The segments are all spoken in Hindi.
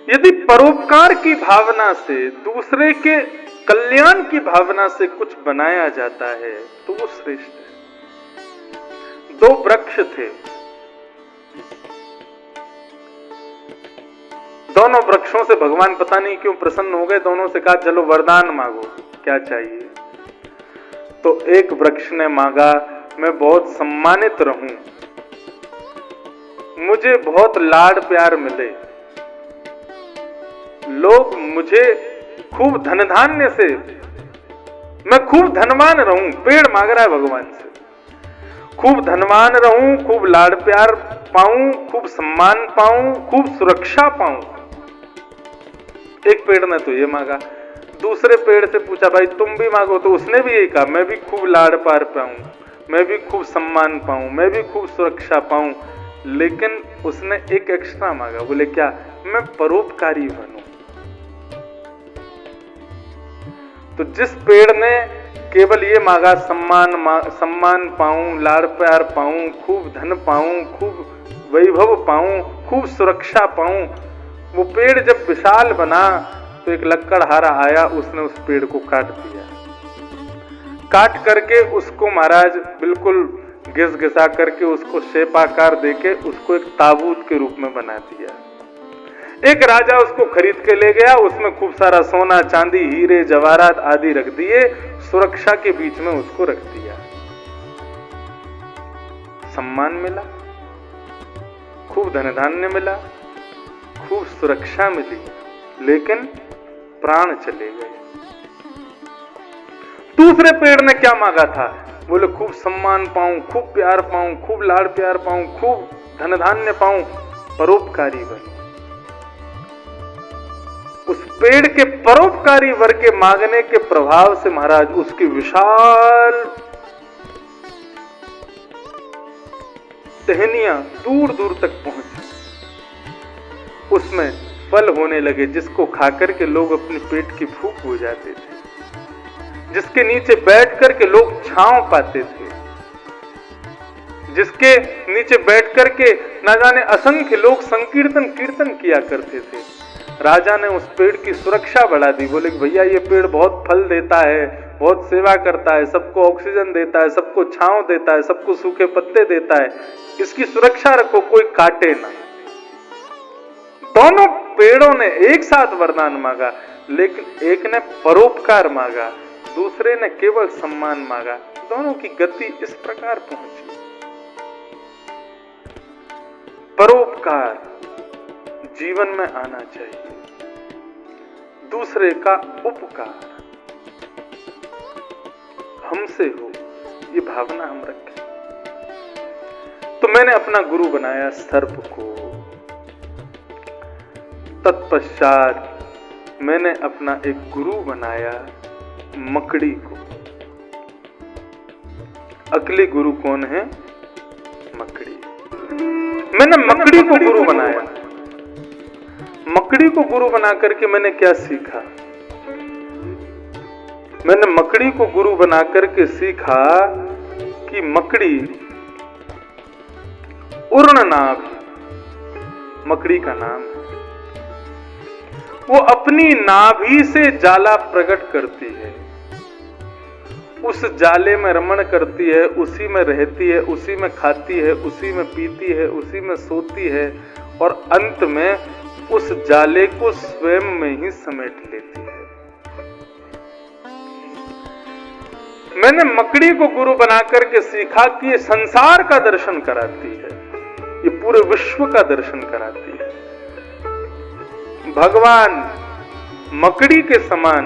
यदि परोपकार की भावना से, दूसरे के कल्याण की भावना से कुछ बनाया जाता है तो वो श्रेष्ठ है। 2 वृक्ष थे, दोनों वृक्षों से भगवान पता नहीं क्यों प्रसन्न हो गए। दोनों से कहा चलो वरदान मांगो, क्या चाहिए? तो एक वृक्ष ने मांगा मैं बहुत सम्मानित रहूं, मुझे बहुत लाड प्यार मिले, लोग मुझे खूब धन धान्य से, मैं खूब धनवान रहूं। पेड़ मांग रहा है भगवान से, खूब धनवान रहूं, खूब लाड प्यार पाऊं, खूब सम्मान पाऊं, खूब सुरक्षा पाऊं। एक पेड़ ने तो ये मांगा। दूसरे पेड़ से पूछा भाई तुम भी मांगो, तो उसने भी यही कहा मैं भी खूब लाड प्यार पाऊं, मैं भी खूब सम्मान पाऊं, मैं भी खूब सुरक्षा पाऊं। लेकिन उसने एक एक्स्ट्रा मांगा, बोले क्या? मैं परोपकारी बनूं। तो जिस पेड़ ने केवल ये मांगा सम्मान पाऊं, लाड़ प्यार पाऊं, खूब धन पाऊं, खूब वैभव पाऊं, खूब सुरक्षा पाऊं, वो पेड़ जब विशाल बना तो एक लक्कड़हारा आया, उसने उस पेड़ को काट दिया। काट करके उसको महाराज बिल्कुल घिसा करके उसको शेपाकार देके उसको एक ताबूत के रूप में बना दिया। एक राजा उसको खरीद के ले गया, उसमें खूब सारा सोना चांदी हीरे जवाहरात आदि रख दिए, सुरक्षा के बीच में उसको रख दिया। सम्मान मिला, खूब धन धान्य मिला, खूब सुरक्षा मिली, लेकिन प्राण चले गए। दूसरे पेड़ ने क्या मांगा था? बोले खूब सम्मान पाऊं, खूब प्यार पाऊं, खूब लाड़ प्यार पाऊं, खूब धन धान्य पाऊं, परोपकारी बनूं। उस पेड़ के परोपकारी वर के मांगने के प्रभाव से महाराज उसकी विशाल टहनियां दूर दूर तक पहुंची, उसमें फल होने लगे जिसको खाकर के लोग अपने पेट की भूख बुझाते जाते थे, जिसके नीचे बैठ करके लोग छांव पाते थे, जिसके नीचे बैठ करके ना जाने असंख्य लोग संकीर्तन कीर्तन किया करते थे। राजा ने उस पेड़ की सुरक्षा बढ़ा दी। बोले कि भैया ये पेड़ बहुत फल देता है, बहुत सेवा करता है, सबको ऑक्सीजन देता है, सबको छांव देता है, सबको सूखे पत्ते देता है, इसकी सुरक्षा रखो, कोई काटे ना। दोनों पेड़ों ने एक साथ वरदान मांगा, लेकिन एक ने परोपकार मांगा, दूसरे ने केवल सम्मान मांगा। दोनों की गति इस प्रकार पहुंची। परोपकार जीवन में आना चाहिए, दूसरे का उपकार हमसे हो, ये भावना हम रखें। तो मैंने अपना गुरु बनाया सर्प को, तत्पश्चात मैंने अपना एक गुरु बनाया मकड़ी को। अगले गुरु कौन है? मकड़ी। मैंने मकड़ी को गुरु बनाया। मकड़ी को गुरु बना करके मैंने क्या सीखा? मैंने मकड़ी को गुरु बना करके सीखा कि मकड़ी उर्णनाभ, मकड़ी का नाम है, वो अपनी नाभि से जाला प्रकट करती है, उस जाले में रमण करती है, उसी में रहती है, उसी में खाती है, उसी में पीती है, उसी में सोती है, और अंत में उस जाले को स्वयं में ही समेट लेती है। मैंने मकड़ी को गुरु बना करके सीखा कि ये संसार का दर्शन कराती है, ये पूरे विश्व का दर्शन कराती है। भगवान मकड़ी के समान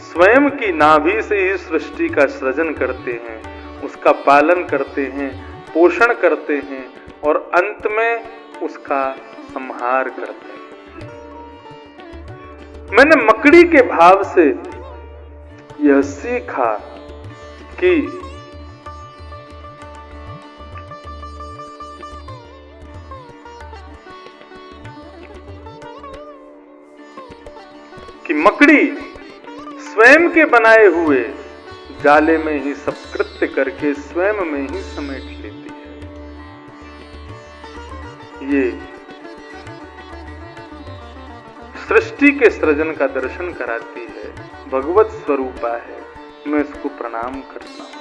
स्वयं की नाभि से ही सृष्टि का सृजन करते हैं, उसका पालन करते हैं, पोषण करते हैं, और अंत में उसका संहार करते हैं। मैंने मकड़ी के भाव से यह सीखा कि मकड़ी स्वयं के बनाए हुए जाले में ही सब कृत्य करके स्वयं में ही समेट लेती है। ये सृष्टि के सृजन का दर्शन कराती है, भगवत स्वरूपा है, मैं इसको प्रणाम करता हूं।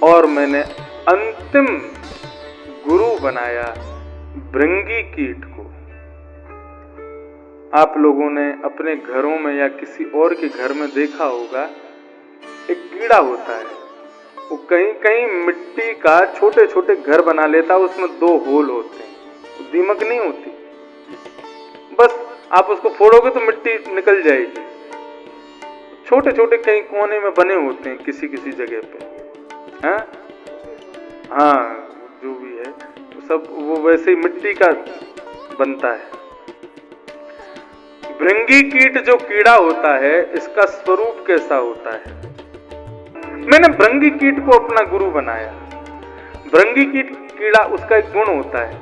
और मैंने अंतिम गुरु बनाया भृंगी कीट को। आप लोगों ने अपने घरों में या किसी और के घर में देखा होगा, एक कीड़ा होता है, वो कहीं कहीं मिट्टी का छोटे छोटे घर बना लेता है, उसमें 2 होल होते हैं, दीमक नहीं होती, बस आप उसको फोड़ोगे तो मिट्टी निकल जाएगी। छोटे छोटे कहीं कोने में बने होते हैं किसी किसी जगह पे, हाँ जो भी है सब वो वैसे ही मिट्टी का बनता है। भृंगी कीट जो कीड़ा होता है, इसका स्वरूप कैसा होता है? मैंने भृंगी कीट को अपना गुरु बनाया। भृंगी कीट कीड़ा, उसका एक गुण होता है,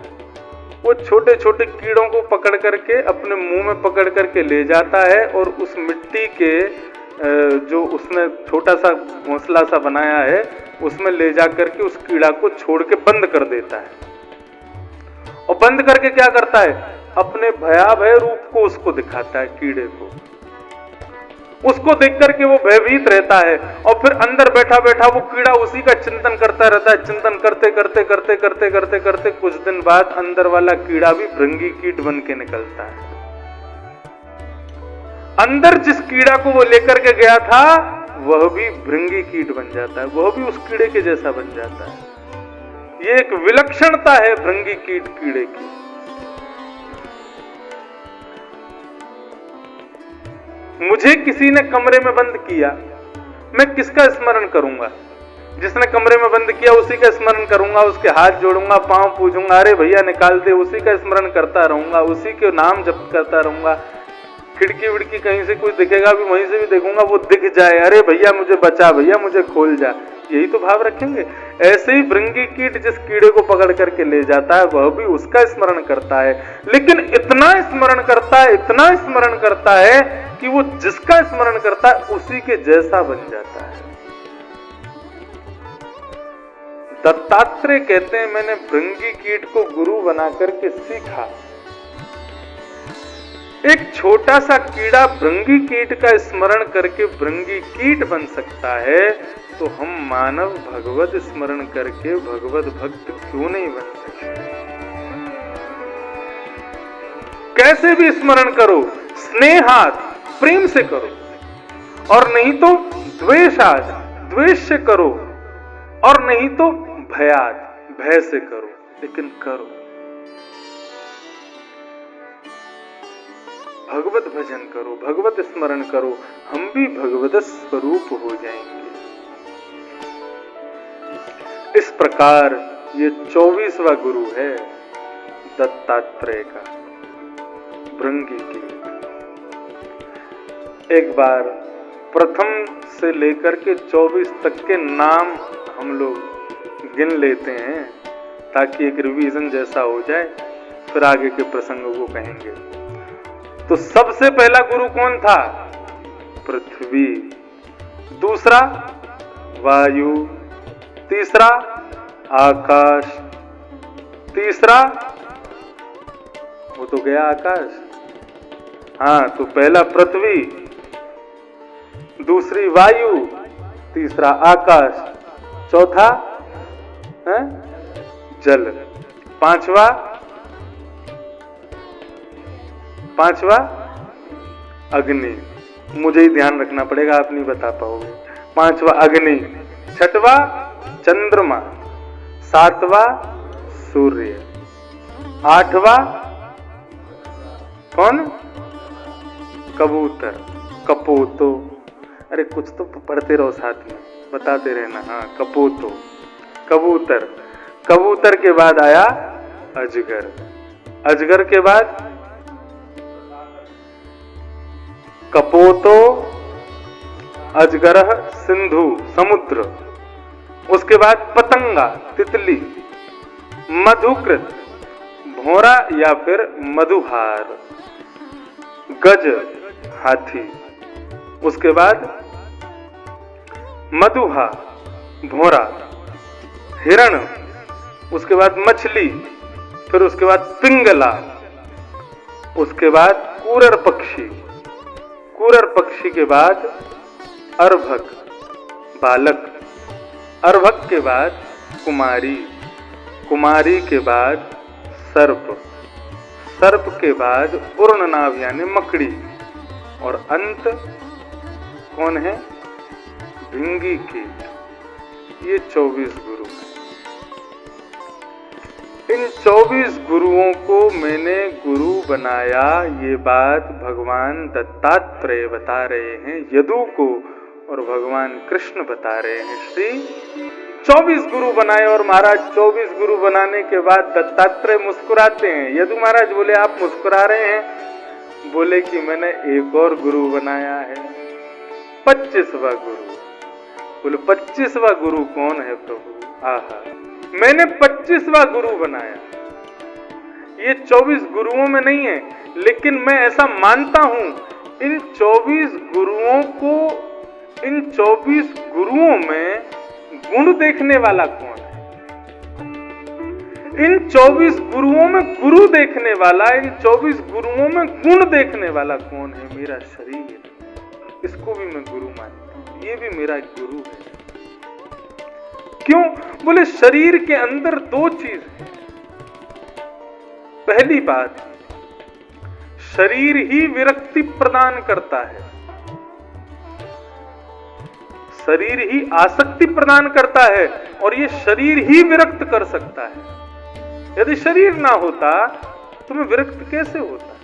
वो छोटे छोटे कीड़ों को पकड़ करके अपने मुंह में पकड़ करके ले जाता है और उस मिट्टी के जो उसने छोटा सा घोंसला सा बनाया है उसमें ले जा करके उस कीड़ा को छोड़ के बंद कर देता है। और बंद करके क्या करता है? अपने भयावह रूप को उसको दिखाता है, कीड़े को। उसको देख करके वो भयभीत रहता है और फिर अंदर बैठा बैठा वो कीड़ा उसी का चिंतन करता रहता है। चिंतन करते करते करते करते करते करते कुछ दिन बाद अंदर वाला कीड़ा भी भृंगी कीट बन के निकलता है। अंदर जिस कीड़ा को वो लेकर के गया था वह भी भृंगी कीट बन जाता है, वह भी उस कीड़े के जैसा बन जाता है। ये एक विलक्षणता है भृंगी कीट कीड़े की। मुझे किसी ने कमरे में बंद किया, मैं किसका स्मरण करूंगा? जिसने कमरे में बंद किया उसी का स्मरण करूंगा, उसके हाथ जोड़ूंगा, पांव पूजूंगा, अरे भैया निकाल दे, उसी का स्मरण करता रहूंगा, उसी के नाम जप करता रहूंगा। खिड़की विड़की कहीं से कोई दिखेगा भी वहीं से भी देखूंगा, वो दिख जाए, अरे भैया मुझे बचा, भैया मुझे खोल जा, यही तो भाव रखेंगे। ऐसे ही भृंगी कीट जिस कीड़े को पकड़ करके ले जाता है वह भी उसका स्मरण करता है, लेकिन इतना स्मरण करता है, इतना स्मरण करता है कि वो जिसका स्मरण करता है उसी के जैसा बन जाता है। दत्तात्रेय कहते हैं, मैंने भृंगी कीट को गुरु बना करके सीखा। एक छोटा सा कीड़ा भृंगी कीट का स्मरण करके भृंगी कीट बन सकता है, तो हम मानव भगवत स्मरण करके भगवत भक्त क्यों नहीं बन सकते? कैसे भी स्मरण करो, स्नेहात प्रेम से करो, और नहीं तो द्वेषात द्वेष से करो, और नहीं तो भयात भय से करो, लेकिन करो। भगवत भजन करो, भगवत स्मरण करो, हम भी भगवत स्वरूप हो जाएंगे। इस प्रकार ये 24वां गुरु है दत्तात्रेय का, भृंगी कीट। एक बार प्रथम से लेकर के 24 तक के नाम हम लोग गिन लेते हैं ताकि एक रिवीजन जैसा हो जाए, फिर आगे के प्रसंगों को कहेंगे। तो सबसे पहला गुरु कौन था? पृथ्वी। दूसरा वायु, तीसरा आकाश, तीसरा वो तो गया आकाश, हाँ, तो पहला पृथ्वी, दूसरी वायु, तीसरा आकाश, चौथा है जल, पांचवा अग्नि। मुझे ही ध्यान रखना पड़ेगा, आप नहीं बता पाओगे। पांचवा अग्नि, छठवा चंद्रमा, सातवां सूर्य, आठवां कौन? कबूतर, कपोतो। अरे कुछ तो पढ़ते रहो साथ में, बताते रहना। हाँ, कपोतो, कबूतर। कबूतर के बाद आया अजगर, अजगर के बाद कपोतो, अजगरः सिंधु समुद्र, उसके बाद पतंगा तितली, मधुकृत भौरा या फिर मधुहार, गज हाथी, उसके बाद मधुहा भौरा, हिरण, उसके बाद मछली, फिर उसके बाद पिंगला, उसके बाद कूरर पक्षी, कूरर पक्षी के बाद अर्भक बालक, अर्भक के बाद कुमारी, कुमारी के बाद सर्प, सर्प के बाद पूर्णनाभ यानी मकड़ी, और अंत कौन है? भिंगी कीट। ये 24 गुरु हैं। इन 24 गुरुओं को मैंने गुरु बनाया, ये बात भगवान दत्तात्रेय बता रहे हैं यदु को, और भगवान कृष्ण बता रहे हैं श्री 24 गुरु बनाए। और महाराज 24 गुरु बनाने के बाद दत्तात्रेय मुस्कुराते हैं। यदु महाराज बोले आप मुस्कुरा रहे हैं? बोले कि मैंने एक और गुरु बनाया है, 25वां गुरु। बोले 25वां गुरु कौन है प्रभु? आहा, मैंने 25वां गुरु बनाया। ये 24 गुरुओं में नहीं है, लेकिन मैं ऐसा मानता हूं इन 24 गुरुओं को, इन 24 गुरुओं में गुण देखने वाला कौन है? इन 24 गुरुओं में गुरु देखने वाला, इन 24 गुरुओं में गुण देखने वाला कौन है? मेरा शरीर। इसको भी मैं गुरु मानता हूं, ये भी मेरा एक गुरु है। क्यों? बोले शरीर के अंदर 2 चीज है। पहली बात, शरीर ही विरक्ति प्रदान करता है, शरीर ही आसक्ति प्रदान करता है, और ये शरीर ही विरक्त कर सकता है। यदि शरीर ना होता तो मैं विरक्त कैसे होता?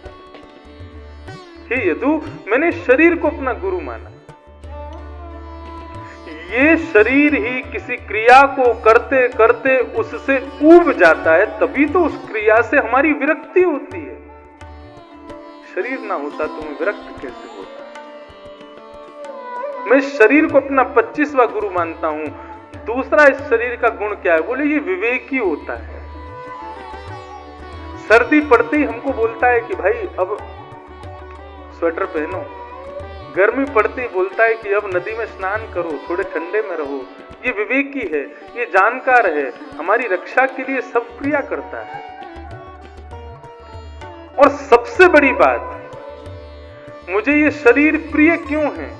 हे यदु, मैंने शरीर को अपना गुरु माना। ये शरीर ही किसी क्रिया को करते करते उससे ऊब जाता है, तभी तो उस क्रिया से हमारी विरक्ति होती है। शरीर ना होता तो मैं विरक्त कैसे होता? मैं शरीर को अपना 25वां गुरु मानता हूं। दूसरा, इस शरीर का गुण क्या है? बोले ये विवेकी होता है। सर्दी पड़ते ही हमको बोलता है कि भाई अब स्वेटर पहनो, गर्मी पड़ती बोलता है कि अब नदी में स्नान करो, थोड़े ठंडे में रहो। ये विवेकी है, ये जानकार है, हमारी रक्षा के लिए सब क्रिया करता है। और सबसे बड़ी बात, मुझे ये शरीर प्रिय क्यों है?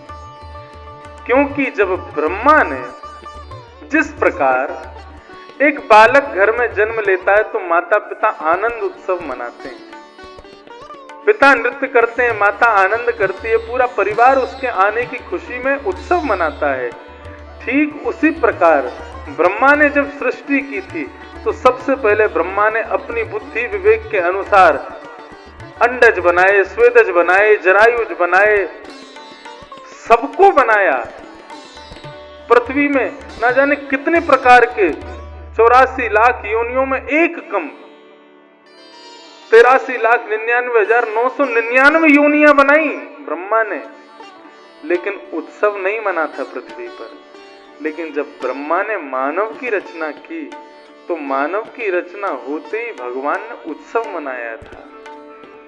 क्योंकि जब ब्रह्मा ने जिस प्रकार एक बालक घर में जन्म लेता है तो माता पिता आनंद उत्सव मनाते हैं, पिता नृत्य करते हैं, माता आनंद करती है, पूरा परिवार उसके आने की खुशी में उत्सव मनाता है। ठीक उसी प्रकार ब्रह्मा ने जब सृष्टि की थी तो सबसे पहले ब्रह्मा ने अपनी बुद्धि विवेक के अनुसार अंडज बनाए, स्वेदज बनाए, जरायुज बनाए, सबको बनाया। पृथ्वी में ना जाने कितने प्रकार के 84 लाख योनियों में एक कम 83,99,999 योनियां बनाई ब्रह्मा ने, लेकिन उत्सव नहीं मना था पृथ्वी पर। लेकिन जब ब्रह्मा ने मानव की रचना की तो मानव की रचना होते ही भगवान ने उत्सव मनाया था।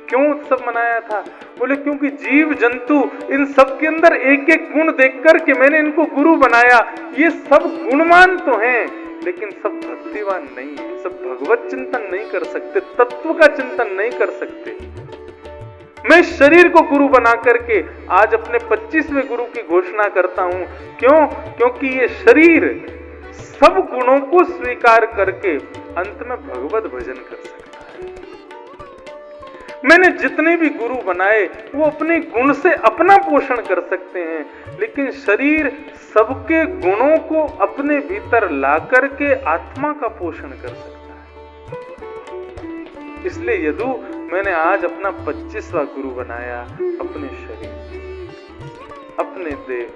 क्यों उत्सव मनाया था? बोले क्योंकि जीव जंतु इन सब के अंदर एक एक गुण देखकर के मैंने इनको गुरु बनाया। ये सब गुणवान तो हैं, लेकिन सब भक्तिवान नहीं है, सब भगवत चिंतन नहीं कर सकते, तत्व का चिंतन नहीं कर सकते। मैं शरीर को गुरु बना करके आज अपने 25वें गुरु की घोषणा करता हूं। क्यों? क्योंकि ये शरीर सब गुणों को स्वीकार करके अंत में भगवत भजन कर सकता है। मैंने जितने भी गुरु बनाए वो अपने गुण से अपना पोषण कर सकते हैं, लेकिन शरीर सबके गुणों को अपने भीतर ला करके आत्मा का पोषण कर सकता है। इसलिए यदु मैंने आज अपना 25वां गुरु बनाया, अपने शरीर, अपने देह।